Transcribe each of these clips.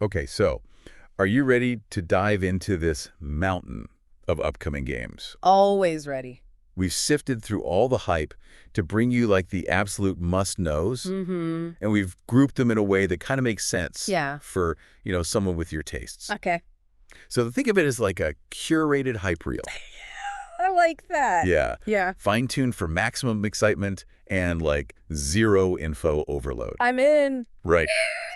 Okay, so are you ready to dive into this mountain of upcoming games? Always ready. We've sifted through all the hype to bring you like the absolute must-knows, Mm-hmm. and we've grouped them in a way that kind of makes sense Yeah. for, someone with your tastes. Okay. So think of it as like a curated hype reel. I like that. Yeah. Yeah. Fine-tuned for maximum excitement and like zero info overload. I'm in. Right.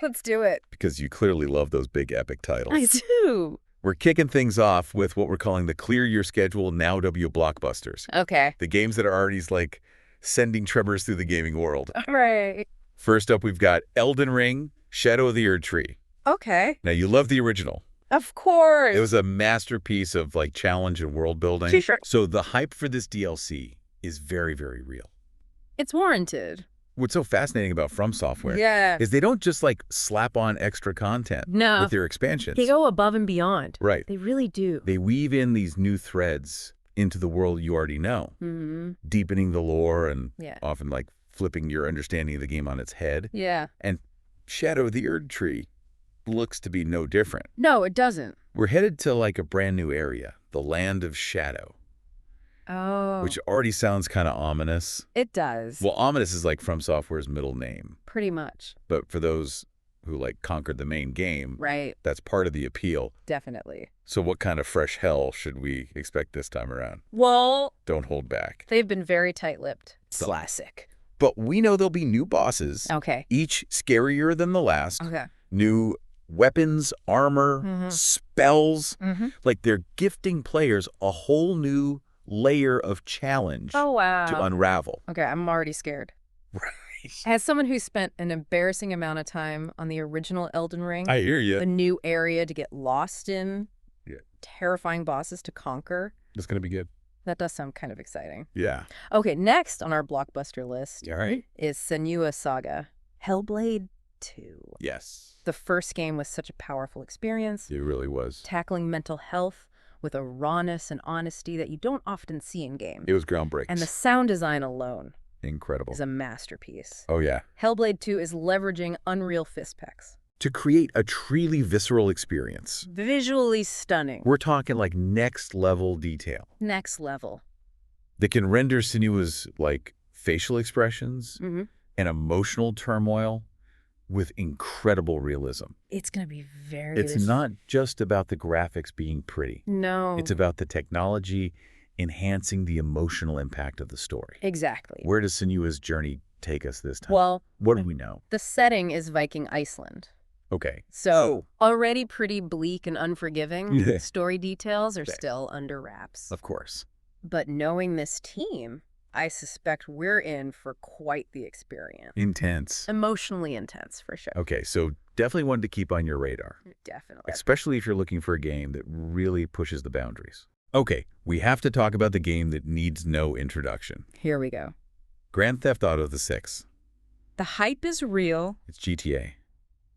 Let's do it. Because you clearly love those big epic titles. I do. We're kicking things off with what we're calling the Clear Your Schedule Now W blockbusters. Okay. The games that are already like sending tremors through the gaming world. All right. First up, we've got Elden Ring, Shadow of the Erd Tree. Okay. Now, you love the original. Of course. It was a masterpiece of like challenge and world building. Sure. So the hype for this DLC is very, very real. It's warranted. What's so fascinating about From Software is they don't just like slap on extra content No. with their expansions. They go above and beyond. Right. They really do. They weave in these new threads into the world you already know, deepening the lore and often like flipping your understanding of the game on its head. Yeah. And Shadow of the Erd Tree looks to be no different. No, it doesn't. We're headed to like a brand new area, the Land of Shadow. Oh. Which already sounds kind of ominous. It does. Well, ominous is like From Software's middle name. Pretty much. But for those who like conquered the main game, right, that's part of the appeal. Definitely. So what kind of fresh hell should we expect this time around? Well, don't hold back. They've been very tight-lipped. Classic. But we know there'll be new bosses. Okay. Each scarier than the last. Okay. New weapons, armor, spells. Like they're gifting players a whole new layer of challenge to unravel. Okay, I'm already scared. Right. As someone who spent an embarrassing amount of time on the original Elden Ring, I hear you. A new area to get lost in, yeah, terrifying bosses to conquer. It's going to be good. That does sound kind of exciting. Yeah. Okay, next on our blockbuster list all right, is Senua's Saga, Hellblade 2. Yes. The first game was such a powerful experience. It really was. Tackling mental health with a rawness and honesty that you don't often see in games. It was groundbreaking. And the sound design alone incredible. Is a masterpiece. Oh, yeah. Hellblade 2 is leveraging Unreal fist pecs to create a truly visceral experience. Visually stunning. We're talking like next level detail. Next level. That can render Senua's like facial expressions and emotional turmoil with incredible realism. It's going to be It's not just about the graphics being pretty. No. It's about the technology enhancing the emotional impact of the story. Exactly. Where does Senua's journey take us this time? Well, what do we know? The setting is Viking Iceland. Okay. So, already pretty bleak and unforgiving, story details are still under wraps. Of course. But knowing this team, I suspect we're in for quite the experience. Intense. Emotionally intense, for sure. Okay, so definitely one to keep on your radar. Definitely. Especially if you're looking for a game that really pushes the boundaries. Okay, we have to talk about the game that needs no introduction. Here we go. Grand Theft Auto the 6. The hype is real. It's GTA.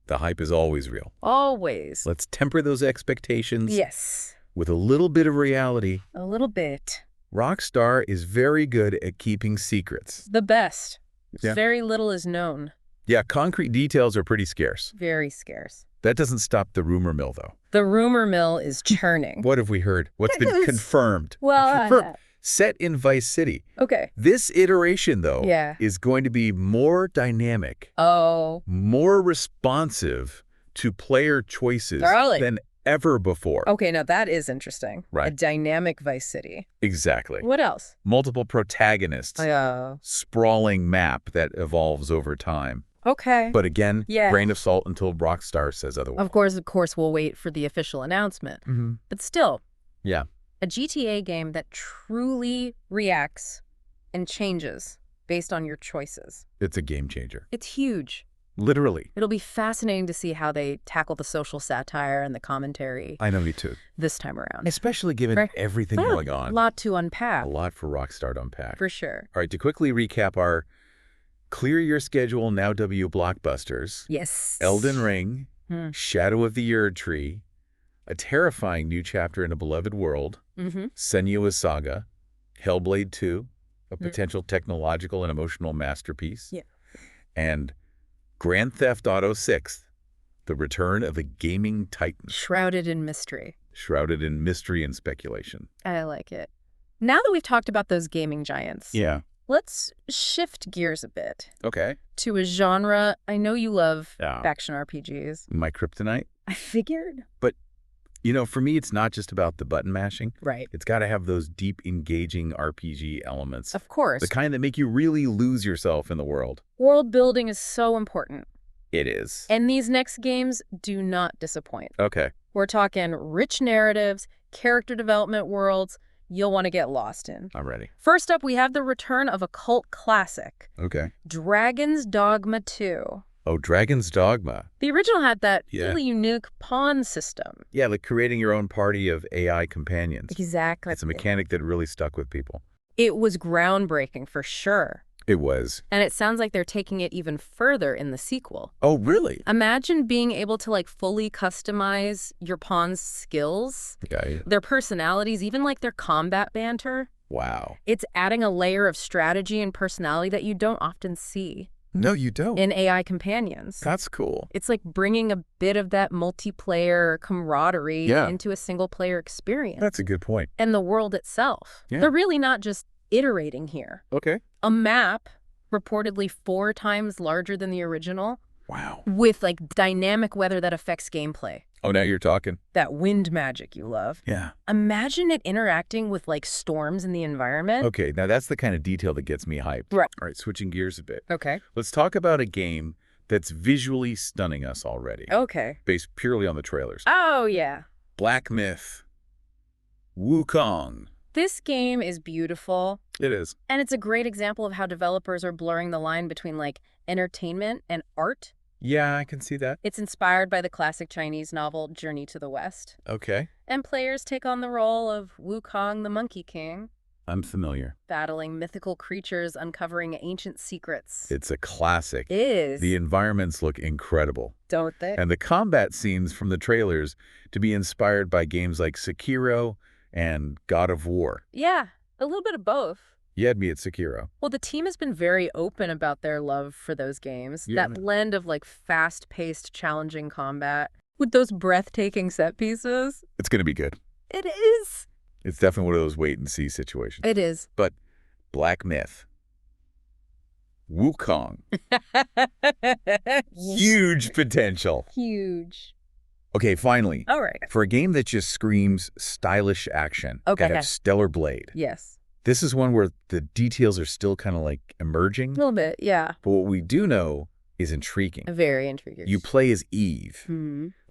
The hype is always real. Always. Let's temper those expectations. Yes. With a little bit of reality. A little bit. Rockstar is very good at keeping secrets. The best. Yeah. Very little is known. Yeah, concrete details are pretty scarce. Very scarce. That doesn't stop the rumor mill, though. The rumor mill is churning. What have we heard? What's been confirmed? Well, confirmed. Set in Vice City. Okay. This iteration, though, is going to be more dynamic. More responsive to player choices than ever before. Okay, now that is interesting. Right. A dynamic Vice City. Exactly. What else? Multiple protagonists. Sprawling map that evolves over time. Okay. But again, grain of salt until Rockstar says otherwise. Of course, we'll wait for the official announcement. But still. Yeah. A GTA game that truly reacts and changes based on your choices. It's a game changer. It's huge. Literally. It'll be fascinating to see how they tackle the social satire and the commentary. I know, me too. This time around. Especially given everything going on. A lot to unpack. A lot for Rockstar to unpack. For sure. All right, to quickly recap our Clear Your Schedule Now W blockbusters. Yes. Elden Ring, Shadow of the Erd Tree, a terrifying new chapter in a beloved world, Senua's Saga, Hellblade 2, a potential technological and emotional masterpiece, and Grand Theft Auto 6, The return of a gaming titan, Shrouded in mystery. shrouded in mystery and speculation. I like it. Now that we've talked about those gaming giants, Yeah. let's shift gears a bit Okay. to a genre I know you love, Yeah. action RPGs. My kryptonite? I figured. But, for me, it's not just about the button mashing. Right. It's got to have those deep, engaging RPG elements. Of course. The kind that make you really lose yourself in the world. World building is so important. It is. And these next games do not disappoint. Okay. We're talking rich narratives, character development worlds you'll want to get lost in. I'm ready. First up, we have the return of a cult classic, Okay. Dragon's Dogma 2. Oh, Dragon's Dogma. The original had that Yeah. really unique pawn system. Yeah, like creating your own party of AI companions. Exactly. It's a mechanic that really stuck with people. It was groundbreaking for sure. It was. And it sounds like they're taking it even further in the sequel. Oh, really? Imagine being able to fully customize your pawn's skills, Okay. their personalities, even their combat banter. Wow. It's adding a layer of strategy and personality that you don't often see No, you don't. in AI companions. That's cool. It's like bringing a bit of that multiplayer camaraderie Yeah. into a single-player experience. That's a good point. And the world itself. Yeah. They're really not just iterating here. Okay. A map, reportedly 4 times larger than the original, Wow. with dynamic weather that affects gameplay. Oh, now you're talking. That wind magic you love. Yeah. Imagine it interacting with storms in the environment. Okay, now that's the kind of detail that gets me hyped. Right. All right, switching gears a bit. Okay. Let's talk about a game that's visually stunning us already, Okay. based purely on the trailers. Oh, yeah. Black Myth. Wukong. This game is beautiful, It is. and it's a great example of how developers are blurring the line between entertainment and art. Yeah, I can see that. It's inspired by the classic Chinese novel Journey to the West, Okay. and players take on the role of Wukong the Monkey King, I'm familiar. battling mythical creatures, uncovering ancient secrets. It's a classic. It is, The environments look incredible. don't they? And the combat scenes from the trailers to be inspired by games like Sekiro and God of War. Yeah, a little bit of both. You had me at Sekiro. Well, the team has been very open about their love for those games. Yeah. That blend of fast-paced, challenging combat with those breathtaking set pieces. It's going to be good. It is. It's definitely one of those wait-and-see situations. It is. But Black Myth. Wukong. Huge potential. Huge. Okay, finally. All right. For a game that just screams stylish action Okay. and a stellar blade, Yes. this is one where the details are still kind of emerging. A little bit, yeah. But what we do know is intriguing. Very intriguing. You play as Eve,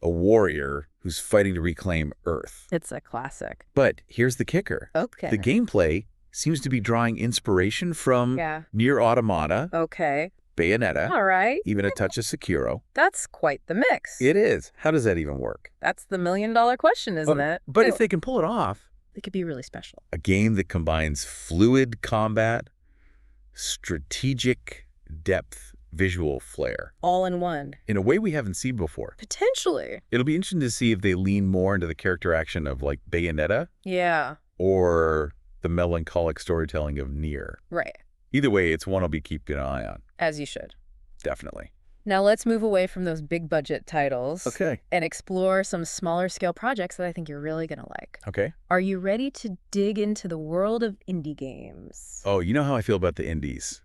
a warrior who's fighting to reclaim Earth. It's a classic. But here's the kicker. Okay. The gameplay seems to be drawing inspiration from Yeah. Nier Automata, Okay. Bayonetta, All right. even a touch of Sekiro. That's quite the mix. It is. How does that even work? That's the million-dollar question, isn't it? But if they can pull it off, It could be really special. a game that combines fluid combat, strategic depth, visual flair, All in one. in a way we haven't seen before. Potentially. It'll be interesting to see if they lean more into the character action of Bayonetta Yeah. or the melancholic storytelling of Nier. Right. Either way, it's one I'll be keeping an eye on. As you should. Definitely. Now let's move away from those big budget titles Okay. and explore some smaller scale projects that I think you're really going to like. Okay. Are you ready to dig into the world of indie games? Oh, you know how I feel about the indies.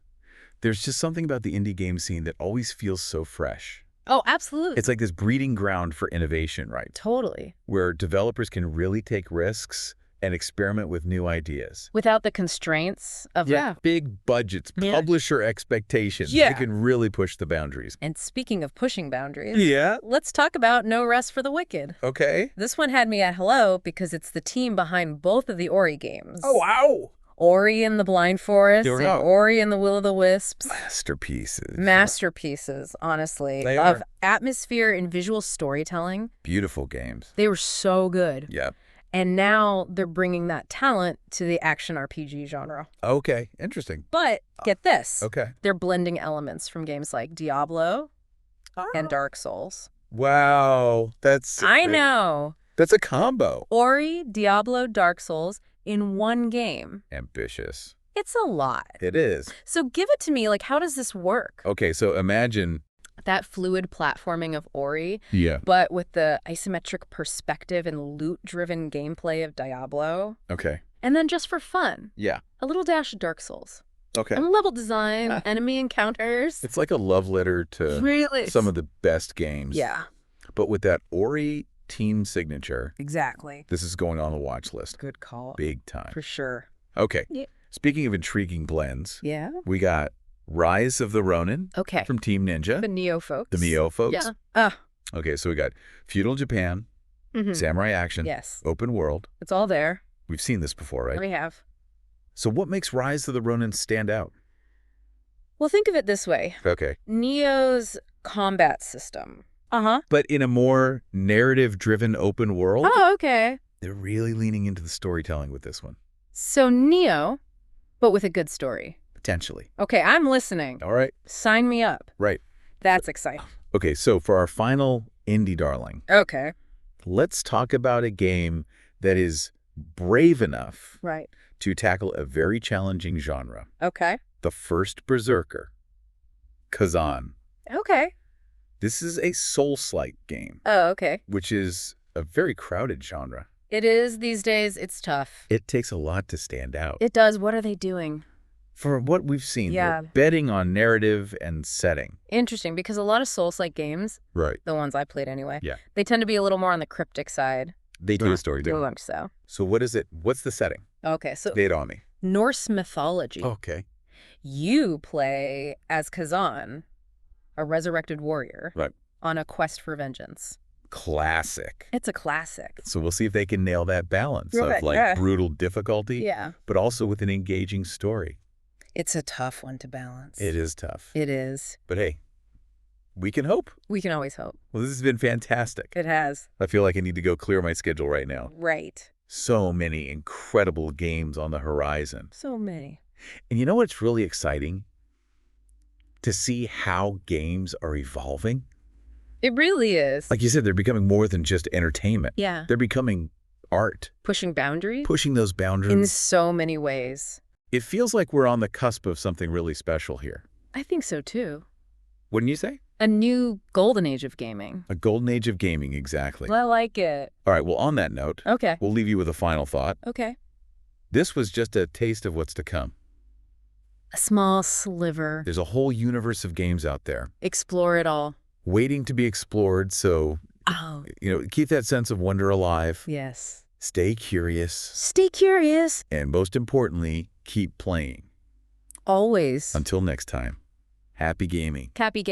There's just something about the indie game scene that always feels so fresh. Oh, absolutely. It's like this breeding ground for innovation, right? Totally. Where developers can really take risks and experiment with new ideas. Without the constraints of Big budgets, Yeah. publisher expectations. Yeah. They can really push the boundaries. And speaking of pushing boundaries, Yeah. let's talk about No Rest for the Wicked. Okay. This one had me at hello because it's the team behind both of the Ori games. Oh, wow. Ori and the Blind Forest There we and go. Ori and the Will of the Wisps. Masterpieces. Masterpieces, honestly, They of are. atmosphere and visual storytelling. Beautiful games. They were so good. Yep. And now they're bringing that talent to the action RPG genre. Okay. Interesting. But get this. Okay. They're blending elements from games like Diablo and Dark Souls. Wow. I know. That's a combo. Ori, Diablo, Dark Souls in one game. Ambitious. It's a lot. It is. So give it to me. How does this work? Okay, so imagine that fluid platforming of Ori, Yeah. but with the isometric perspective and loot-driven gameplay of Diablo. Okay. And then just for fun, Yeah. a little dash of Dark Souls. Okay. And level design, enemy encounters. It's like a love letter to Really? some of the best games. Yeah. But with that Ori team signature, Exactly. this is going on the watch list. Good call. Big time. For sure. Okay. Yeah. Speaking of intriguing blends, Yeah. we got Rise of the Ronin Okay. from Team Ninja. The Neo folks. The Mio folks. Yeah. Okay, so we got feudal Japan, samurai action, Yes. open world. It's all there. We've seen this before, right? We have. So what makes Rise of the Ronin stand out? Well, think of it this way. Okay. Neo's combat system. Uh-huh. But in a more narrative-driven open world, Oh, okay. they're really leaning into the storytelling with this one. So Neo, but with a good story. Potentially. Okay, I'm listening. All right. Sign me up. Right. That's exciting. Okay, so for our final indie darling, Okay. let's talk about a game that is brave enough Right. to tackle a very challenging genre. Okay. The first Berserker, Kazan. Okay. This is a Souls-like game, Oh, okay. which is a very crowded genre. It is these days. It's tough. It takes a lot to stand out. It does. What are they doing? For what we've seen, Yeah. they're betting on narrative and setting. Interesting, because a lot of Souls-like games, Right. the ones I played anyway, Yeah. they tend to be a little more on the cryptic side. They do a story, I too. think so. So what is it? What's the setting? Okay, so Lay it on me. Norse mythology. Okay. You play as Kazan, a resurrected warrior, Right. on a quest for vengeance. Classic. It's a classic. So we'll see if they can nail that balance Right, of like yeah. brutal difficulty, Yeah. but also with an engaging story. It's a tough one to balance. It is tough. It is. But hey, we can hope. We can always hope. Well, this has been fantastic. It has. I feel like I need to go clear my schedule right now. Right. So many incredible games on the horizon. So many. And you know what's really exciting? To see how games are evolving. It really is. Like you said, they're becoming more than just entertainment. Yeah. They're becoming art, Pushing boundaries pushing those in boundaries. so many ways. It feels like we're on the cusp of something really special here. I think so, too. Wouldn't you say? A new golden age of gaming. A golden age of gaming, exactly. I like it. All right, well, on that note, Okay. we'll leave you with a final thought. Okay. This was just a taste of what's to come. A small sliver. There's a whole universe of games out there Explore it all. waiting to be explored, so, Oh, keep that sense of wonder alive. yes. Stay curious, Stay curious. and most importantly, keep playing. Always. Until next time, happy gaming. Happy